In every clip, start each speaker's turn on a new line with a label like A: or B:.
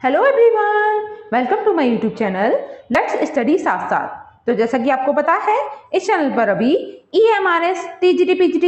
A: Hello everyone, welcome to my YouTube channel let's study साथ साथ। तो जैसा कि आपको पता है, इस चैनल पर अभी EMRS, TGT, PGT,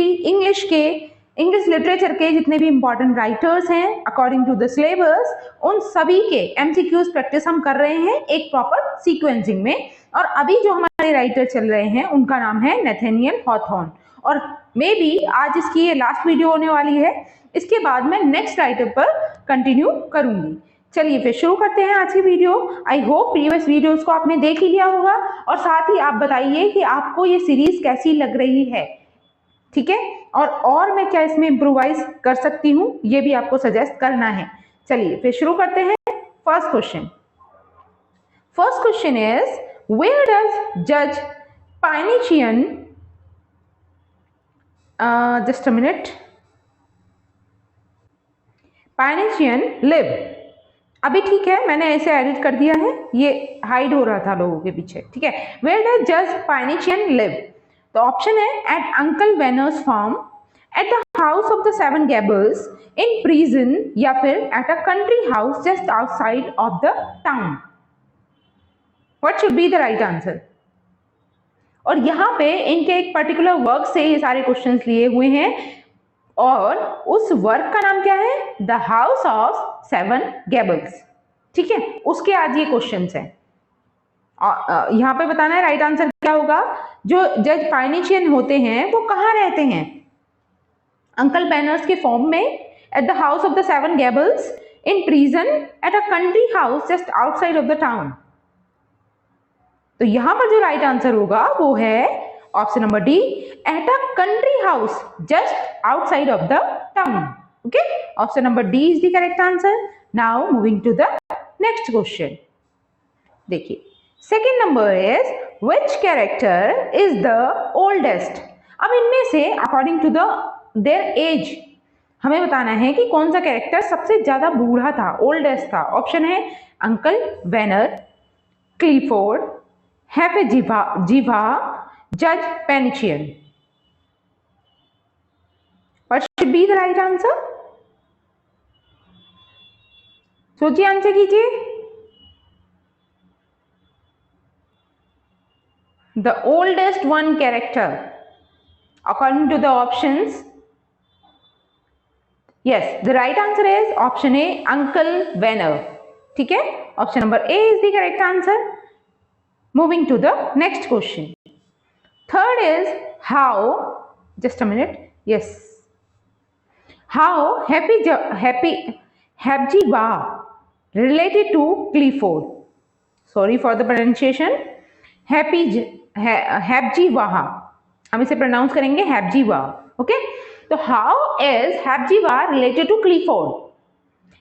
A: English literature के जितने भी इंपॉर्टेंट राइटर्स हैं अकॉर्डिंग टू द सिलेबस, उन सभी के MCQs प्रैक्टिस हम कर रहे हैं एक प्रॉपर सीक्वेंसिंग में। और अभी जो हमारे राइटर चल रहे हैं उनका नाम है नेथेनियल हॉथॉर्न, और मे बी आज इसकी ये लास्ट वीडियो होने वाली है। इसके बाद मैं नेक्स्ट राइटर पर कंटिन्यू करूंगी। चलिए फिर शुरू करते हैं आज की video. I hope previous videos को आपने देख ही लिया होगा, और साथ ही आप बताइए कि आपको ये सीरीज कैसी लग रही है। ठीक है, और मैं क्या इसमें इम्प्रोवाइज कर सकती हूँ ये भी आपको सजेस्ट करना है। चलिए फिर शुरू करते हैं। First question is where does जज Pyncheon just a minute Pyncheon live. अभी ठीक है, मैंने ऐसे एडिट कर दिया है, ये हाइड हो रहा था लोगों के पीछे। ठीक है, वेयर डज जज पाइनिचियन लिव? तो ऑप्शन है at uncle Venner's farm, at the house of the seven gables, in prison, या फिर at a country house just outside of the town. What should be the right answer? और यहाँ पे इनके एक particular work से ये सारे क्वेश्चंस लिए हुए हैं, और उस वर्क का नाम क्या है? The house of seven gables. ठीक है, उसके आज ये क्वेश्चंस हैं। यहाँ पे बताना है राइट आंसर क्या होगा। जो जज पाइनिचियन होते हैं वो कहाँ रहते हैं? अंकल बैनर्स के फॉर्म में, at the house of the seven gables, in prison, at a country house just outside of the town. तो यहां पर जो राइट आंसर होगा वो है option number D, at a country house just outside of the town. Okay, option number D is the correct answer. Now moving to the next question. देखिए, second number is which character is the oldest? अब इनमें से according to their as हमें बताना है कि कौन सा कैरेक्टर सबसे ज्यादा बूढ़ा था, ओल्डेस्ट था। ऑप्शन है अंकल वेनर, क्लीफोर्ड, हेफेजीवा, जज Pyncheon. What should be the right answer? सोचिए, आंसर कीजिए। The oldest one character according to the options. Yes, the right answer is option A, Uncle Venner. ठीक है, option number A is the correct answer. Moving to the next question. Third is how, just a minute, yes, how Hepzibah related to Clifford. Sorry for the pronunciation. Hepzibah, हम इसे pronounce करेंगे हेप्जीवाह। Okay, तो how is हेप्जीवाह related to क्लीफोर्ड?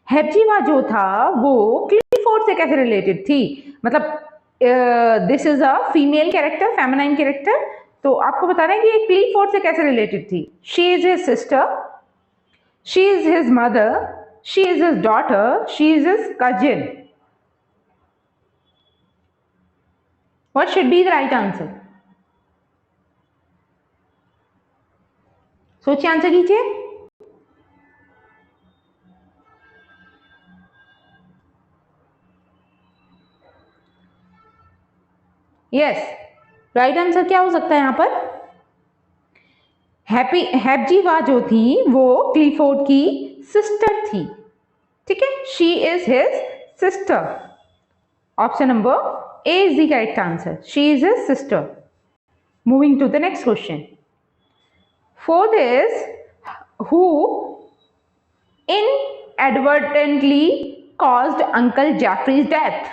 A: हेप्जीवाह जो था वो क्लीफोर्ड से कैसे related थी? मतलब this is a female character, feminine character, तो आपको बताना है कि ये क्लीफोर्ड से कैसे रिलेटेड थी। She is his sister, she is his mother, she is his daughter, she is his cousin. What should be the right answer? सोचिए, आंसर कीजिए। यस, राइट आंसर क्या हो सकता है यहाँ पर? हेप्जीवाह जो थी वो क्लीफोर्ड की सिस्टर थी। ठीक है, she is his sister. Option number A is the correct answer. She is his sister. Moving to the next question. Fourth is who inadvertently caused Uncle Jeffrey's death?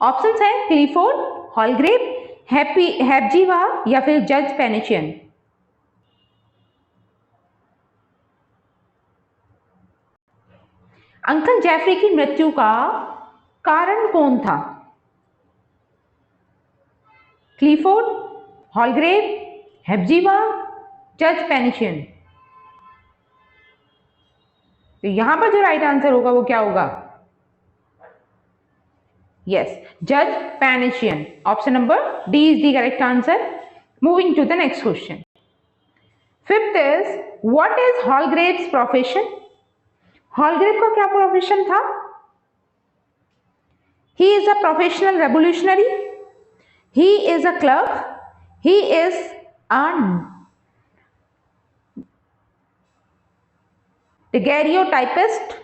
A: Options हैं क्लीफोर्ड, हॉलग्रेव, हेप्जीवाह या फिर जज पेनिचियन। अंकल जेफरी की मृत्यु का कारण कौन था? क्लीफोर्ड, हॉलग्रेव, हेप्जीवाह, जज पेनिचियन। तो यहां पर जो राइट आंसर होगा वो क्या होगा? यस, जज Pyncheon. Option number D is the correct answer. Moving to the next question. Fifth is what is Holgrave's profession? Holgrave का क्या प्रोफेशन था? He is a professional revolutionary, he is a clerk, he is a daguerreotypist,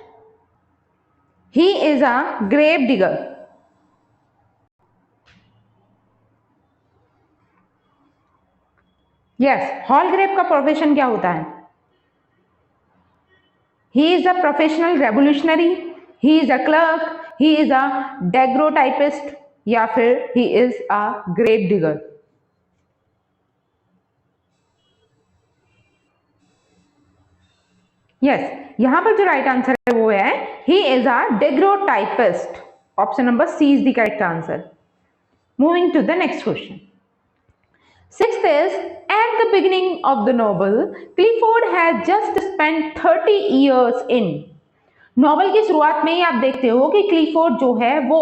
A: he is a grave digger. Yes, Holgrave का profession क्या होता है? He is a professional revolutionary, he is a clerk, he is a daguerreotypist या फिर he is a grave digger. Yes, यहां पर जो right answer है वो है he is a daguerreotypist. Option number C is the correct answer. Moving to the next question. Sixth is, at the beginning of the novel, Clifford has just spent 30 years in. Novel की शुरुआत में ही आप देखते हो कि Clifford जो है वो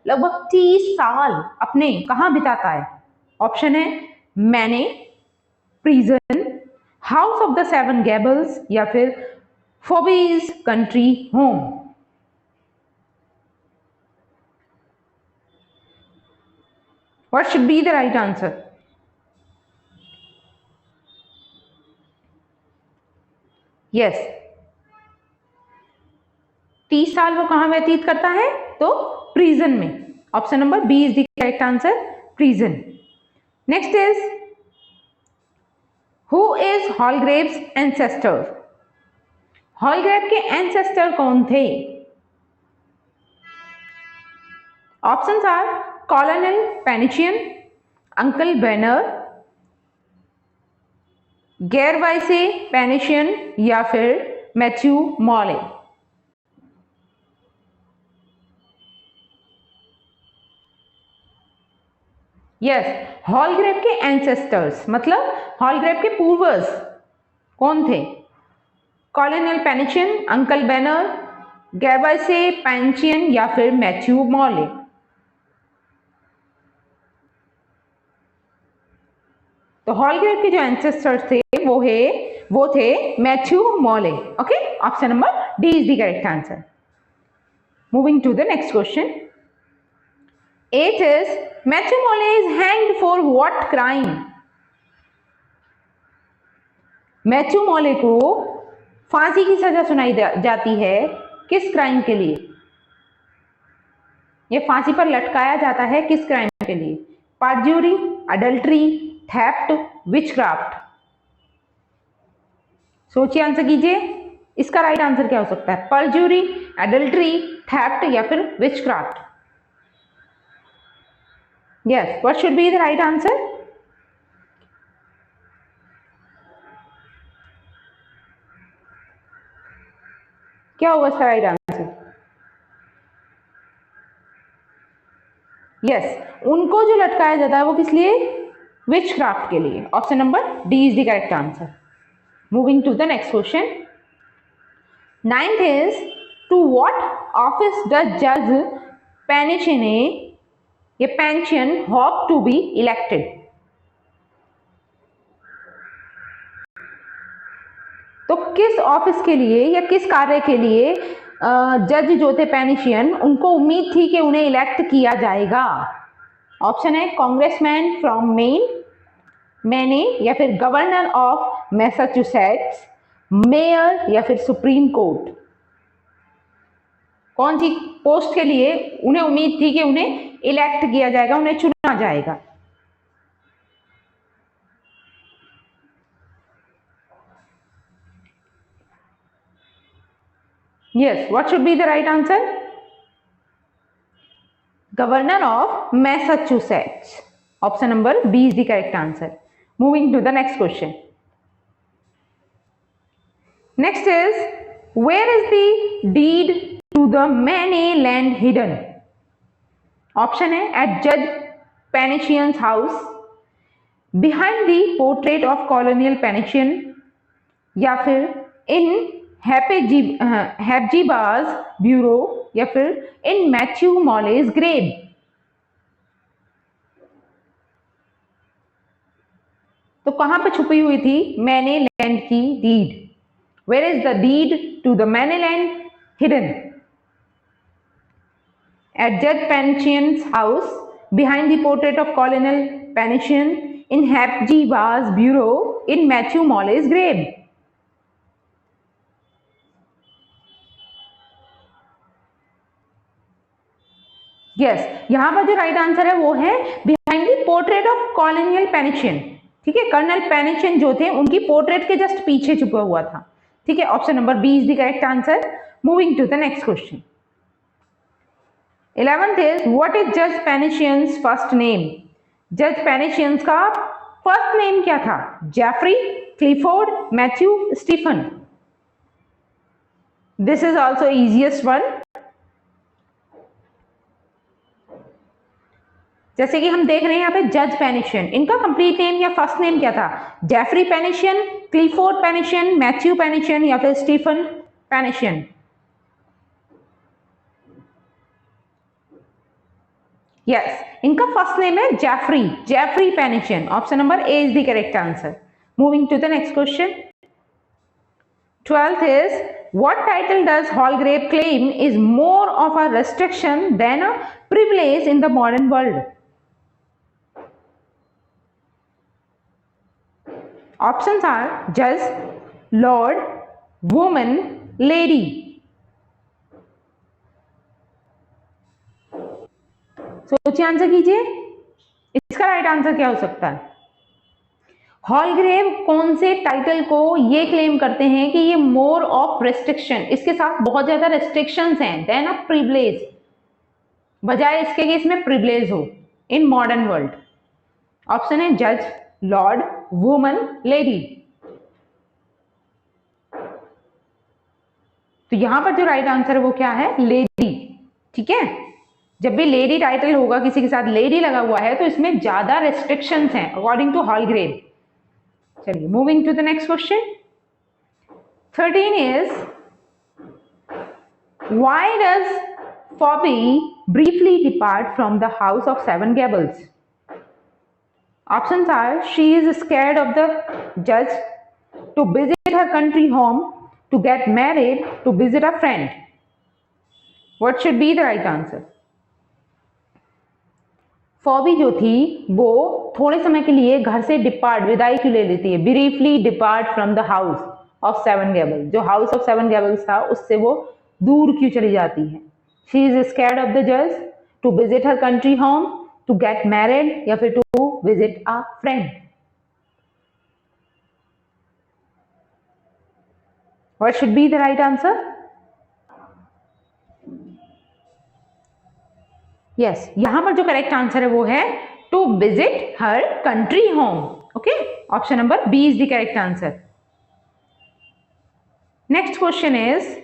A: लगभग 30 साल अपने कहाँ बिताता है। ऑप्शन है Maine, prison, house of the seven gables या फिर Phoebe's country home. What should be the right answer? Yes, 30 साल वो कहां व्यतीत करता है? तो प्रिजन में। Option number B is the correct answer, prison. Next is, who is Holgrave's ancestor? Holgrave के एंसेस्टर कौन थे? Options are colonel Pyncheon, uncle Venner, Gervayse Pyncheon या फिर मैथ्यू मॉले। यस, हॉलग्रेव के एंसेस्टर्स मतलब हॉलग्रेव के पूर्वज कौन थे? Colonel Pyncheon, uncle Venner, Gervayse Pyncheon या फिर मैथ्यू मॉले। तो हॉलग्रेव के जो एंसेस्टर्स थे वो थे Matthew Maule. Okay, option number D is the correct answer. Moving to the next question. 8 is, Matthew Mole is hanged for what crime? Matthew Maule को फांसी की सजा सुनाई जाती है किस क्राइम के लिए? ये फांसी पर लटकाया जाता है किस क्राइम के लिए? परज्यूरी, अडल्ट्री, थेफ्ट, विचक्राफ्ट। सोचिए, आंसर कीजिए। इसका राइट आंसर क्या हो सकता है? परज्यूरी, अडल्ट्री, थेफ्ट या फिर witchcraft. Yes, what should be the right answer? क्या होगा इसका राइट आंसर? यस, उनको जो लटकाया जाता है वो किस लिए? विचक्राफ्ट के लिए। Option number D is the correct answer. Moving to the next question. 9th is, to what office does Judge Panchian hope to be elected? तो किस ऑफिस के लिए या किस कार्य के लिए जज जो थे पेनिशियन उनको उम्मीद थी कि उन्हें इलेक्ट किया जाएगा? ऑप्शन है कांग्रेसमैन फ्रॉम मैने या फिर गवर्नर ऑफ मैसाचुसेट्स, मेयर या फिर सुप्रीम कोर्ट। कौन सी पोस्ट के लिए उन्हें उम्मीद थी कि उन्हें इलेक्ट किया जाएगा, उन्हें चुना जाएगा? Yes, what should be the right answer? Governor of Massachusetts. Option number B is the correct answer. Moving to the next question. Next is, where is the deed to the Maine land hidden? Option है at जज Pyncheon's house, behind the portrait of colonial Pyncheon या फिर इन हेप्जीबाज bureau या फिर in Matthew मॉलेज grave. तो कहां पे छुपी हुई थी मैने लैंड की deed? Where is the deed to the Maine land? hidden. At Judge Panician's house, behind the portrait of Colonel Panician, in Hepzibah's bureau, in Matthew Morley's grave. Yes, यहां पर जो राइट आंसर है वो है behind the portrait of colonial Pyncheon. ठीक है, colonel पेनिशियन जो थे उनकी पोर्ट्रेट के जस्ट पीछे छुपा हुआ था। ठीक है, option number B is the correct answer. Moving to the next question. 11th is what is जज पेनिशियंस फर्स्ट नेम? जज पेनिशियंस का फर्स्ट नेम क्या था? Jeffrey, Clifford, Matthew, Stephen. This is also easiest one. जैसे कि हम देख रहे हैं यहाँ पे जज पेनिशियन, इनका कंप्लीट नेम या फर्स्ट नेम क्या था? Jaffrey Pyncheon, Clifford Pyncheon, Matthew Pyncheon या फिर स्टीफन पेनिशियन। यस, इनका फर्स्ट नेम है Jaffrey, Jaffrey Pyncheon. Option number A is the correct answer. Moving to the next question. 12th is what title does Hallgrave claim is more of a restriction than a privilege in the modern world? Options are judge, lord, woman, lady. सोचिए, answer कीजिए, इसका right answer क्या हो सकता है? हॉलग्रेव कौन से title को ये क्लेम करते हैं कि ये मोर ऑफ रेस्ट्रिक्शन, इसके साथ बहुत ज्यादा रेस्ट्रिक्शंस हैं, देन अ प्रिविलेज, बजाय इसके कि इसमें प्रिविलेज हो इन मॉडर्न वर्ल्ड। ऑप्शन है जज, लॉर्ड, वुमन, लेडी। तो यहां पर जो राइट आंसर है वो क्या है? लेडी। ठीक है, जब भी लेडी टाइटल होगा, किसी के साथ लेडी लगा हुआ है, तो इसमें ज्यादा रेस्ट्रिक्शंस हैं अकॉर्डिंग टू हॉलग्रेव। चलिए, moving to the next question. 13 is why does Phoebe briefly depart from the house of seven gables? Options are she is scared of the judge, to visit her country home, to get married, to visit a friend. What should be the right answer? फॉबी जो थी वो थोड़े समय के लिए घर से depart, विदाई क्यों ले लेती है? Briefly depart from the house of seven gables, जो हाउस ऑफ सेवन गैबल्स था उससे वो दूर क्यों चली जाती है? She is scared of the जज, to visit her country home, to get married या फिर to visit a friend. What should be the right answer? Yes, यहां पर जो करेक्ट आंसर है वो है to visit her country home. Okay, option number B is the correct answer. Next question is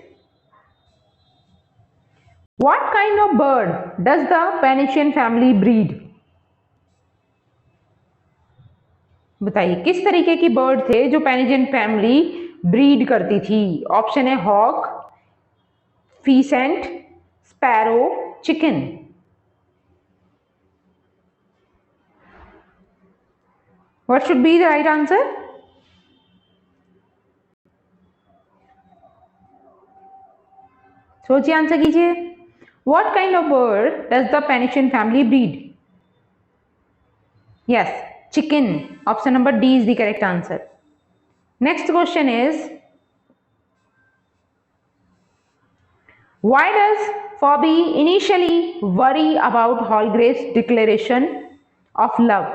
A: what kind of bird does the Pyncheon family breed? बताइए, किस तरीके की बर्ड थे जो पेनिशियन फैमिली ब्रीड करती थी? ऑप्शन है hawk, pheasant, sparrow, chicken. What should be the right answer? सोचिए, आंसर कीजिए। What kind of bird does the Penician family breed? Yes, chicken. Option number D is the correct answer. Next question is why does Phoebe initially worry about Hallgrave's declaration of love?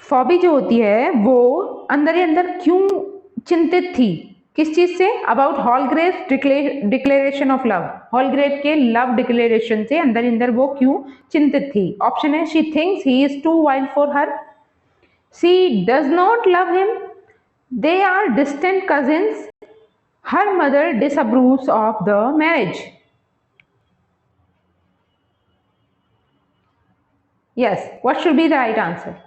A: फॉबी जो होती है वो अंदर ही अंदर क्यों चिंतित थी? किस चीज से? अबाउट हॉलग्रेव डिक्लेरेशन ऑफ लव, हॉलग्रेव के लव डिक्लेरेशन से अंदर ही अंदर वो क्यों चिंतित थी? ऑप्शन है she thinks he is too wild for her, she does not love him, they are distant cousins, her mother disapproves of the marriage. Yes, what should be the right answer?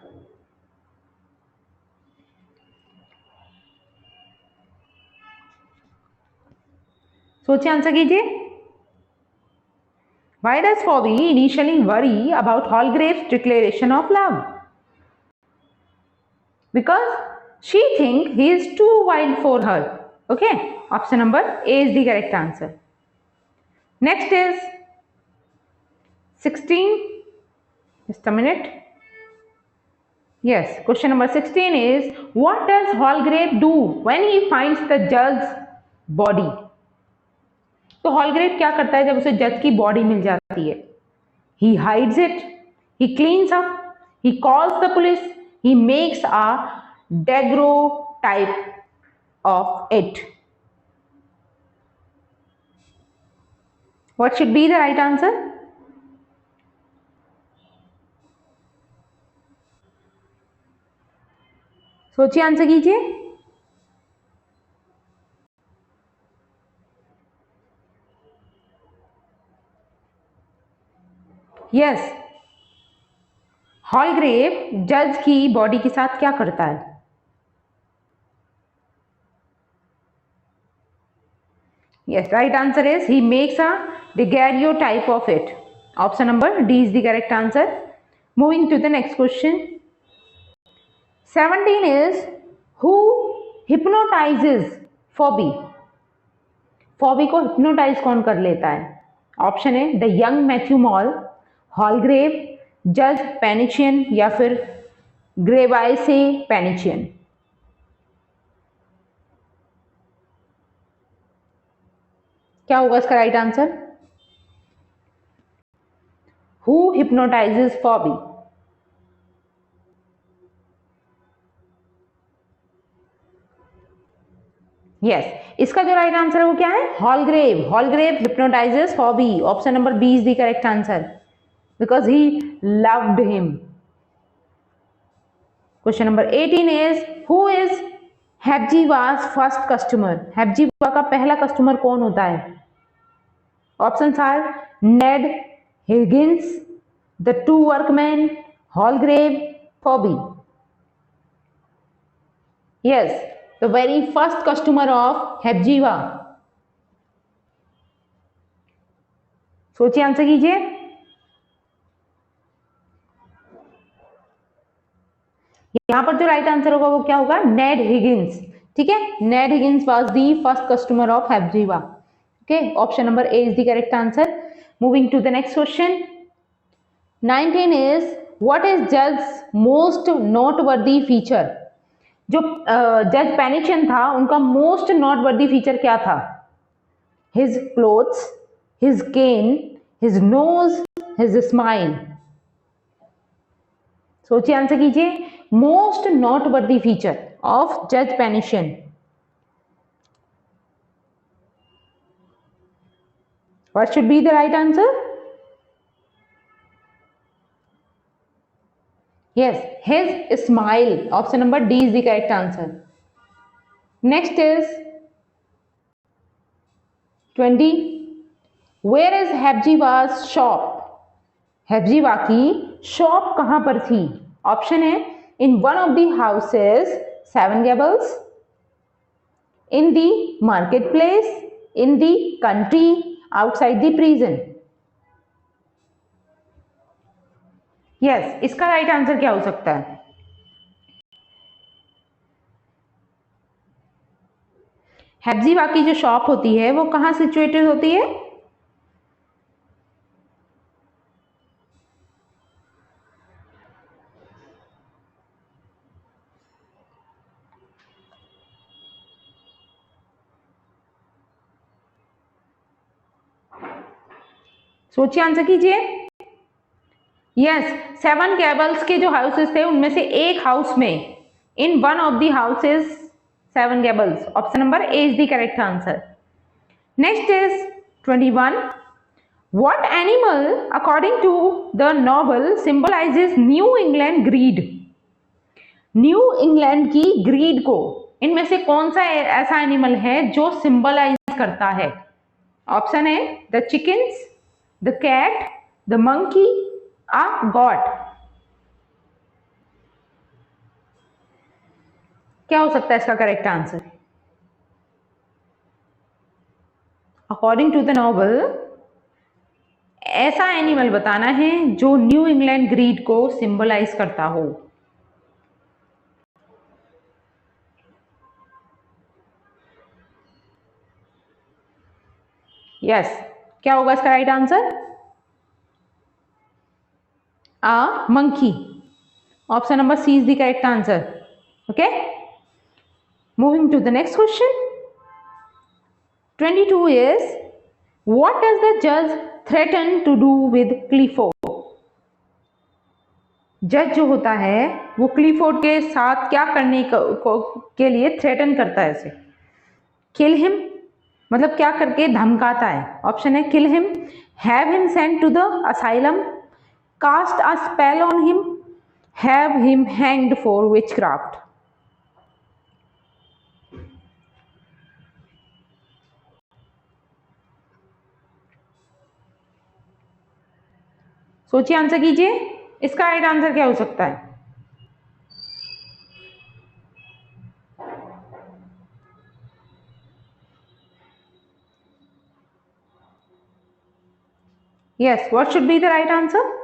A: सोचिए, answer कीजिए। Why does Phoebe initially worry about Hallgrave's declaration of love? Because She think he is too wild for her. Okay, option number A is the correct answer. Next is 16. Just a minute. Yes, question number 16 is, what does Hallgrave do when he finds the judge's body? तो हॉलग्रेव क्या करता है जब उसे जज की body मिल जाती है? He hides it, he cleans up, he calls the police, he makes a daguerreotype of it. What should be the right answer? सोचिए, आंसर कीजिए. यस, हॉलग्रेव जज की बॉडी के साथ क्या करता है? Yes, right answer is he makes a daguerreotype of it. Option number D is the correct answer. Moving to the next question. 17 is, who hypnotizes Phoebe? Phoebe को hypnotize कौन कर लेता है? ऑप्शन है the young Matthew Maule, Holgrave, जज Pyncheon या फिर Gervayse Pyncheon. क्या होगा इसका right answer? Who hypnotizes Phoebe? Yes, इसका जो राइट आंसर है वो क्या है? Holgrave. Holgrave hypnotizes Phoebe. Option number B is the correct answer because he loved him. Question number 18 is, who is Hepzibah's first customer? Hepzibah का पहला customer कौन होता है? Options are Ned, Higgins, the two workman, हॉलग्रेव, फॉबी. Yes, the very first customer of Hepzibah. सोचिए, answer कीजिए. यहां पर जो राइट आंसर होगा वो क्या होगा? Ned Higgins. ठीक है, Ned Higgins was the first customer of Hepzibah. Okay, option number A is the correct answer. Moving to the next question. 19 is, what is जज मोस्ट नोटवर्दी फीचर? जो जज पेनिशियन था उनका मोस्ट नोटवर्दी फीचर क्या था? His clothes, his cane, his nose, his smile. सोचिए, answer कीजिए. Most noteworthy feature of जज Pyncheon. What should be the right answer? Yes, his smile. Option number D is the correct answer. Next is 20. Where is Hepzibah's shop? हेप्जीबा की shop कहां पर थी? Option है in one of the houses, seven Gables, in the market place, in the country, outside the prison. Yes, इसका right answer क्या हो सकता है? हेप्जीबा की जो शॉप होती है वो कहां सिचुएटेड होती है? सोचिए, आंसर कीजिए. यस, सेवन गेबल्स के जो हाउसेस थे उनमें से एक हाउस में, in one of the houses seven Gables. Option number A is the correct answer. Next is 21. What animal, according to the novel, symbolizes New England greed? New England की grid को इनमें से कौन सा ऐसा एनिमल है जो सिंबलाइज करता है? ऑप्शन है the chickens, the cat, the monkey, a goat. क्या हो सकता है इसका correct answer? According to the novel ऐसा एनिमल बताना है जो न्यू इंग्लैंड ग्रीड को सिंबलाइज करता हो. यस, क्या होगा इसका right answer? A monkey. Option number C is the correct answer. Okay. Moving to the next question. 22 is, what does the judge threaten to do with Clifford? जज जो होता है वो क्लिफोर्ड के साथ क्या करने के लिए थ्रेटन करता है उसे? किल हिम, मतलब क्या करके धमकाता है? ऑप्शन है kill him, have him sent to the asylum, cast a spell on him, have him hanged for witchcraft. सोचिए, आंसर कीजिए, इसका राइट आंसर क्या हो सकता है? Yes, what should be the right answer?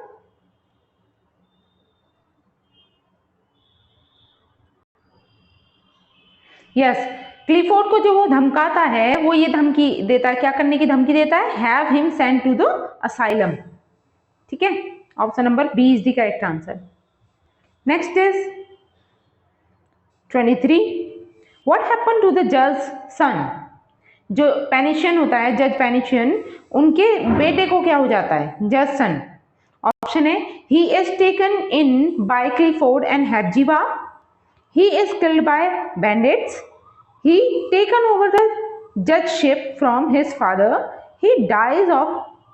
A: Yes, Clifford को जो वो धमकाता है वो ये धमकी देता है, क्या करने की धमकी देता है? Have him sent to the asylum. ठीक है, option number B is the correct answer. Next is 23, what happen to the जज सन? जो पेनिशियन होता है, जज पेनिशियन, उनके बेटे को क्या हो जाता है? जज सन। ऑप्शन है he is taken in by Clifford and Hepzibah, he is killed by bandits, he taken over the judgeship from his father, he dies of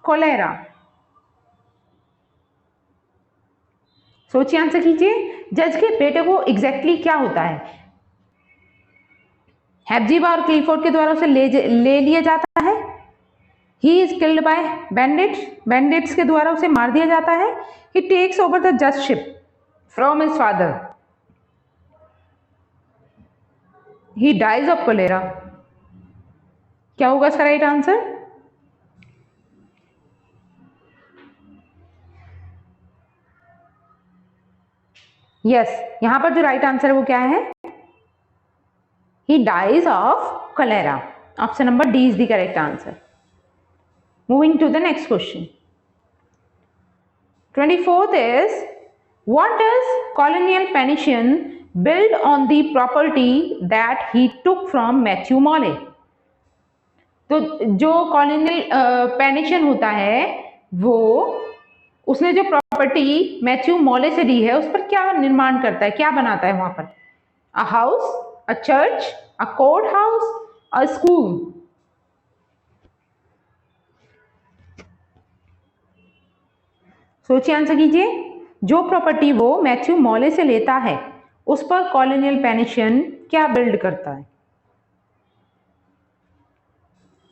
A: cholera। सोचिए, आंसर कीजिए, जज के बेटे को एग्जैक्टली क्या होता है? हेप्जिबा और क्लिफोर्ड के द्वारा उसे ले लिया जाता है, he is killed by bandits के द्वारा उसे मार दिया जाता है, he takes over the judgeship from his father, he dies of cholera। क्या होगा इसका राइट आंसर? यस, यहां पर जो राइट आंसर है वो क्या है? he dies of cholera। option number D is the correct answer। moving to the next question, 24th is, what does colonial Penician build on the property that he took from Matthew Morley? तो जो colonial पेनिशियन होता है वो उसने जो property Matthew मॉले से ली है उस पर क्या निर्माण करता है, क्या बनाता है वहां पर? A house, a church, a court house, a school. सोचिए, आंसर कीजिए, जो प्रॉपर्टी वो मैथ्यू मॉले से लेता है उस पर कॉलोनियल पेनिशियन क्या बिल्ड करता है?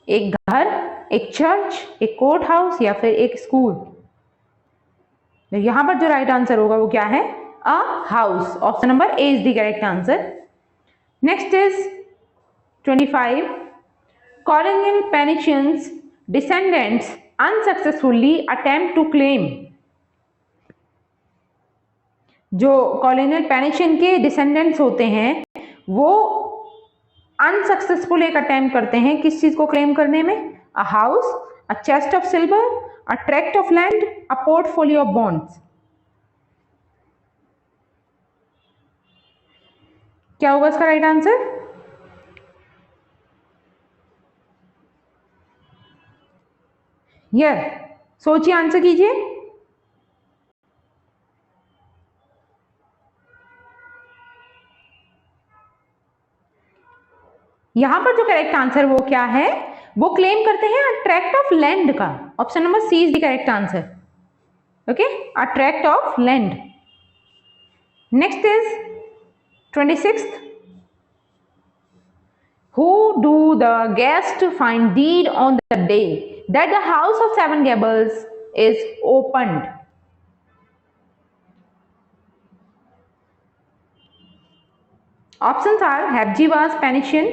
A: एक घर, एक चर्च, एक कोर्ट हाउस या फिर एक स्कूल? यहां पर जो राइट आंसर होगा वो क्या है? A house. Option number A is the correct answer. Next is 25, colonial Penicians descendants unsuccessfully attempt to claim। जो कॉलोनियल पेनिशियन के डिसेंडेंट्स होते हैं वो अनसक्सेसफुल एक अटेम्प्ट करते हैं किस चीज को क्लेम करने में? A house, a chest of silver, a tract of land, a portfolio of bonds. क्या होगा इसका राइट आंसर? यस, सोचिए, आंसर कीजिए। यहां पर जो करेक्ट आंसर वो क्या है? वो क्लेम करते हैं अ ट्रैक्ट ऑफ लैंड का। Option number C is the correct answer. Okay, a tract of land. Next is 26th, who do the guests find deed on the day that the house of seven gables is opened? Options are Hepzibah's Penician,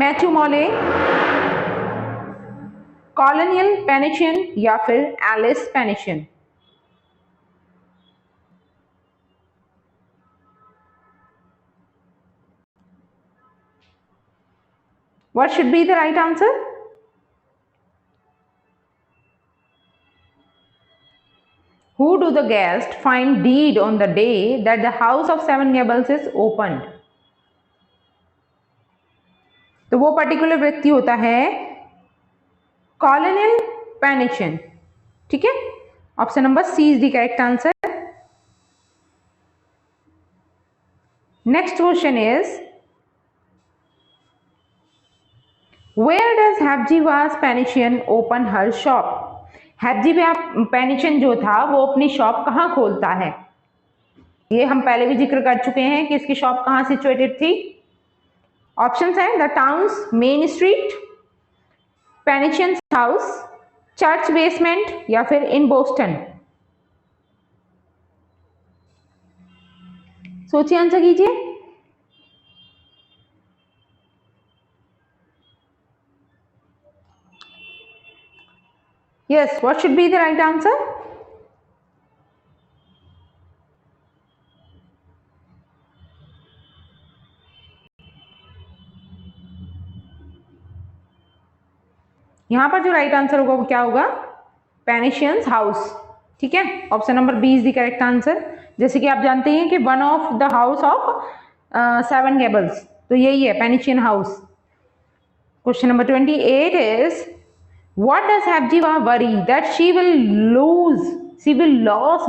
A: Matthew Morley, colonial Pyncheon या फिर Alice Pyncheon. What should be the right answer? do the guest find deed on the day that the house of seven gables is opened? तो वो particular व्यक्ति होता है colonial Pyncheon, ठीक है। Option number C is the correct answer. Next question is where does Hepzibah's Pyncheon open her shop? Hepzibah's Pyncheon जो था वो अपनी शॉप कहाँ खोलता है? ये हम पहले भी जिक्र कर चुके हैं कि इसकी शॉप कहाँ सिचुएटेड थी। ऑप्शंस हैं the town's main street, Pyncheon's house, church basement या फिर इन बोस्टन। सोचिए, आंसर कीजिए। Yes, what should be the right answer? यहां पर जो राइट आंसर होगा वो क्या होगा? पेनिशियंस हाउस, ठीक है। Option number B is the correct answer. जैसे कि आप जानते हैं कि one of the house of seven gables, तो यही है Pyncheon house. Question number 28 is what does Hepzibah worry that she will lose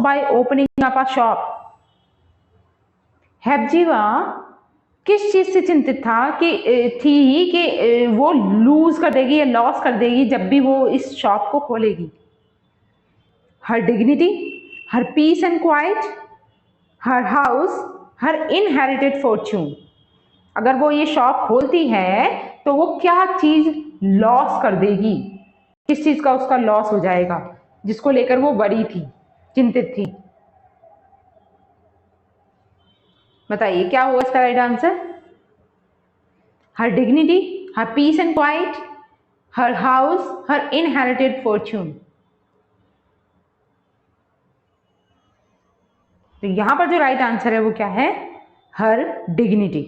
A: by opening up a shop? Hepzibah किस चीज से चिंतित थी कि वो लूज कर देगी या लॉस कर देगी जब भी वो इस शॉप को खोलेगी? Her dignity, her peace and quiet, her house, her inherited fortune. अगर वो ये शॉप खोलती है तो वो क्या चीज लॉस कर देगी? किस चीज का उसका लॉस हो जाएगा जिसको लेकर वो वरी थी, चिंतित थी? बताइए क्या होगा इसका right answer? Her dignity, her peace and quiet, her house, her inherited fortune. तो यहां पर जो राइट आंसर है वो क्या है? Her dignity.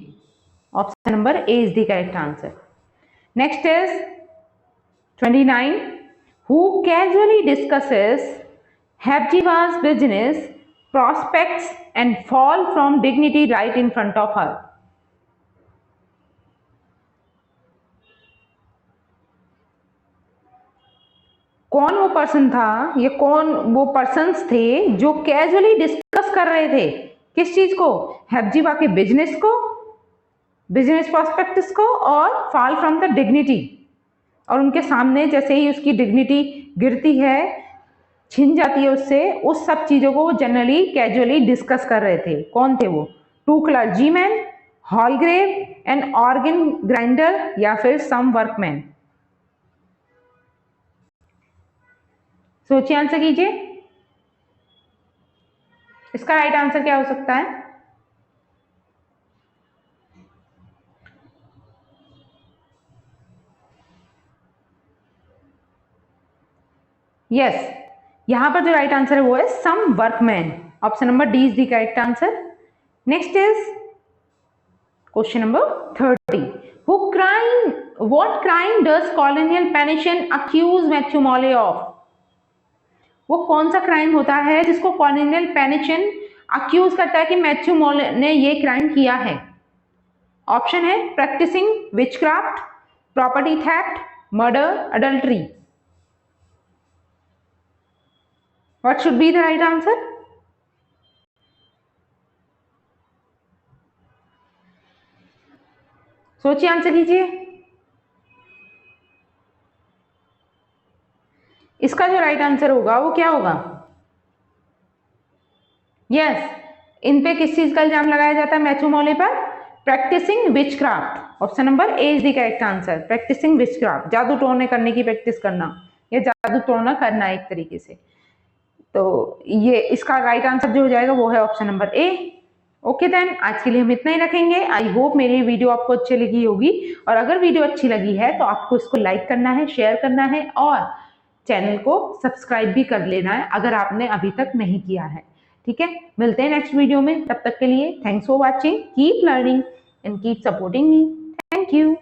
A: Option number A is the correct answer. Next is 29. Who casually discusses Hepzibah's business prospects and fall from dignity right in front of her? कौन वो पर्सन था, ये कौन वो पर्सन्स थे जो कैजुअली डिस्कस कर रहे थे किस चीज को? हेप्जीबा के बिजनेस को, बिजनेस प्रोस्पेक्टस को और फॉल फ्रॉम द डिग्निटी। और उनके सामने जैसे ही उसकी डिग्निटी गिरती है, छिन जाती है उससे, उस सब चीजों को वो जनरली कैजुअली डिस्कस कर रहे थे। कौन थे वो? 2 क्लर्जीमैन, हॉलग्रेव, एन ऑर्गन ग्राइंडर या फिर सम वर्कमैन। सोचिए, आंसर कीजिए। इसका राइट आंसर क्या हो सकता है? यस, यहां पर जो राइट आंसर है वो है some workman. Option number D is the correct answer. Next is question number 30. What crime does colonial Pyncheon accuse Matthew Maule of? वो कौन सा क्राइम होता है जिसको कॉलोनियल पेनिशियन अक्यूज करता है कि मैथ्यू मॉले ने ये क्राइम किया है? ऑप्शन है practicing witchcraft, property theft, murder, adultery. What should be the right answer? सोचिए, आंसर कीजिए। इसका जो राइट आंसर होगा वो क्या होगा? यस, इन पे किस चीज का इल्जाम लगाया जाता है मैथ्यू मॉले पर? Practicing witchcraft. Option number A is the correct answer. Practicing witchcraft, जादू टोने करने की प्रैक्टिस करना या जादू टोना करना एक तरीके से। तो ये इसका राइट आंसर जो हो जाएगा वो है option number A. Okay then, आज के लिए हम इतना ही रखेंगे। आई होप मेरी वीडियो आपको अच्छी लगी होगी, और अगर वीडियो अच्छी लगी है तो आपको इसको लाइक करना है, शेयर करना है और चैनल को सब्सक्राइब भी कर लेना है अगर आपने अभी तक नहीं किया है। ठीक है, मिलते हैं नेक्स्ट वीडियो में। तब तक के लिए thanks for watching, keep learning and keep supporting me. Thank you.